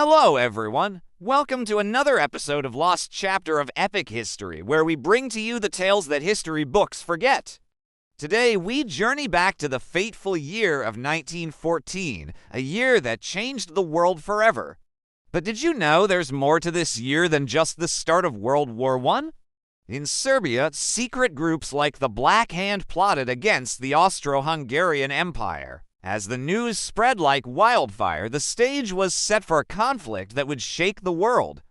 Hello, everyone! Welcome to another episode of Lost Chapter of Epic History, where we bring to you the tales that history books forget. Today, we journey back to the fateful year of 1914, a year that changed the world forever. But did you know there's more to this year than just the start of World War I? In Serbia, secret groups like the Black Hand plotted against the Austro-Hungarian Empire. As the news spread like wildfire, the stage was set for a conflict that would shake the world.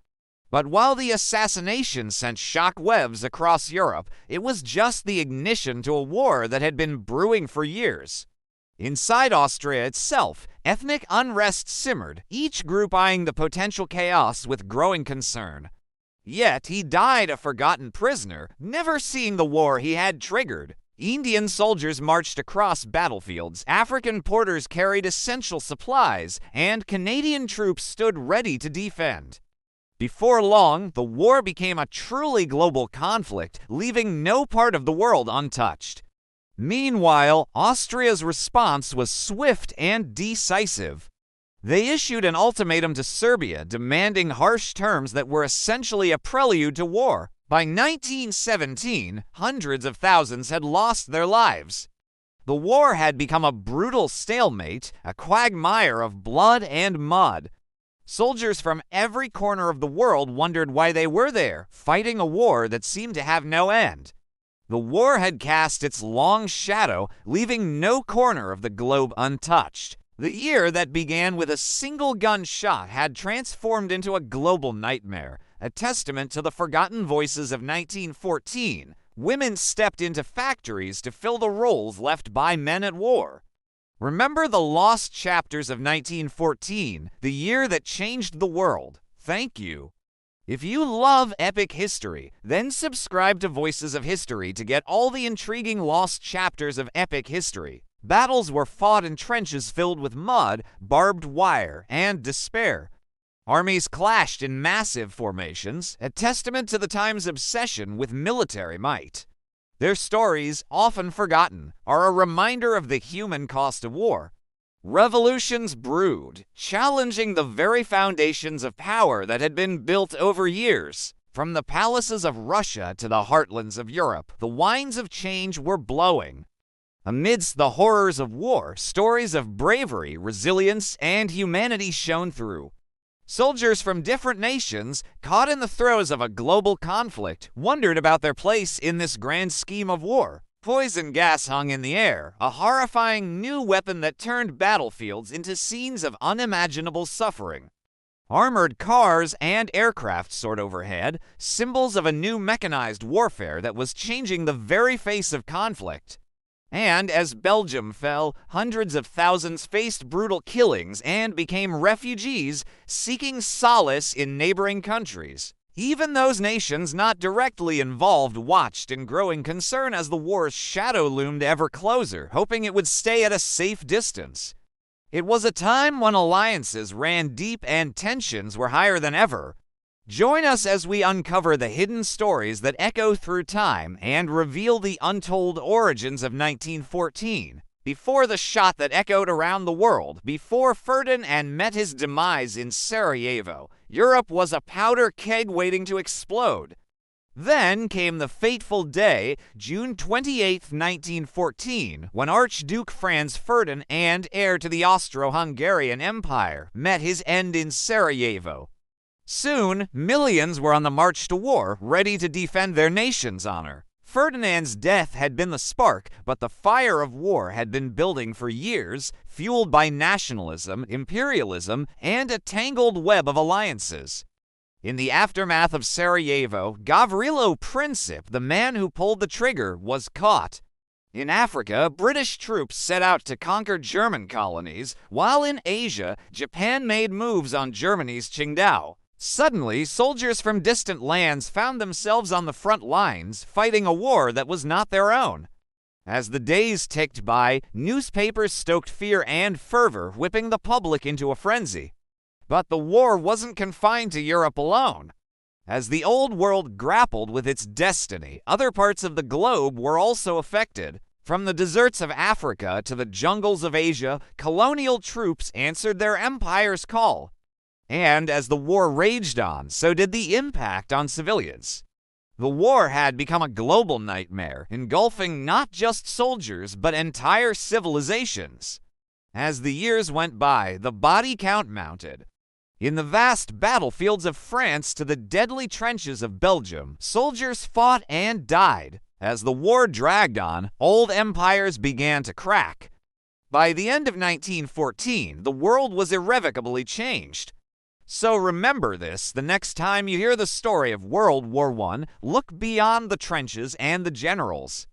But while the assassination sent shockwaves across Europe, it was just the ignition to a war that had been brewing for years. Inside Austria itself, ethnic unrest simmered, each group eyeing the potential chaos with growing concern. Yet he died a forgotten prisoner, never seeing the war he had triggered. Indian soldiers marched across battlefields, African porters carried essential supplies, and Canadian troops stood ready to defend. Before long, the war became a truly global conflict, leaving no part of the world untouched. Meanwhile, Austria's response was swift and decisive. They issued an ultimatum to Serbia, demanding harsh terms that were essentially a prelude to war. By 1917, hundreds of thousands had lost their lives. The war had become a brutal stalemate, a quagmire of blood and mud. Soldiers from every corner of the world wondered why they were there, fighting a war that seemed to have no end. The war had cast its long shadow, leaving no corner of the globe untouched. The year that began with a single gunshot had transformed into a global nightmare. A testament to the forgotten voices of 1914, women stepped into factories to fill the roles left by men at war. Remember the lost chapters of 1914, the year that changed the world. Thank you. If you love epic history, then subscribe to Voices of History to get all the intriguing lost chapters of epic history. Battles were fought in trenches filled with mud, barbed wire, and despair. Armies clashed in massive formations, a testament to the time's obsession with military might. Their stories, often forgotten, are a reminder of the human cost of war. Revolutions brewed, challenging the very foundations of power that had been built over years. From the palaces of Russia to the heartlands of Europe, the winds of change were blowing. Amidst the horrors of war, stories of bravery, resilience, and humanity shone through. Soldiers from different nations, caught in the throes of a global conflict, wondered about their place in this grand scheme of war. Poison gas hung in the air, a horrifying new weapon that turned battlefields into scenes of unimaginable suffering. Armored cars and aircraft soared overhead, symbols of a new mechanized warfare that was changing the very face of conflict. And as Belgium fell, hundreds of thousands faced brutal killings and became refugees seeking solace in neighboring countries. Even those nations not directly involved watched in growing concern as the war's shadow loomed ever closer, hoping it would stay at a safe distance. It was a time when alliances ran deep and tensions were higher than ever. Join us as we uncover the hidden stories that echo through time and reveal the untold origins of 1914. Before the shot that echoed around the world, before Ferdinand met his demise in Sarajevo, Europe was a powder keg waiting to explode. Then came the fateful day, June 28, 1914, when Archduke Franz Ferdinand, heir to the Austro-Hungarian Empire, met his end in Sarajevo. Soon, millions were on the march to war, ready to defend their nation's honor. Ferdinand's death had been the spark, but the fire of war had been building for years, fueled by nationalism, imperialism, and a tangled web of alliances. In the aftermath of Sarajevo, Gavrilo Princip, the man who pulled the trigger, was caught. In Africa, British troops set out to conquer German colonies, while in Asia, Japan made moves on Germany's Qingdao. Suddenly, soldiers from distant lands found themselves on the front lines, fighting a war that was not their own. As the days ticked by, newspapers stoked fear and fervor, whipping the public into a frenzy. But the war wasn't confined to Europe alone. As the old world grappled with its destiny, other parts of the globe were also affected. From the deserts of Africa to the jungles of Asia, colonial troops answered their empire's call. And as the war raged on, so did the impact on civilians. The war had become a global nightmare, engulfing not just soldiers, but entire civilizations. As the years went by, the body count mounted. In the vast battlefields of France to the deadly trenches of Belgium, soldiers fought and died. As the war dragged on, old empires began to crack. By the end of 1914, the world was irrevocably changed. So remember this the next time you hear the story of World War I. Look beyond the trenches and the generals.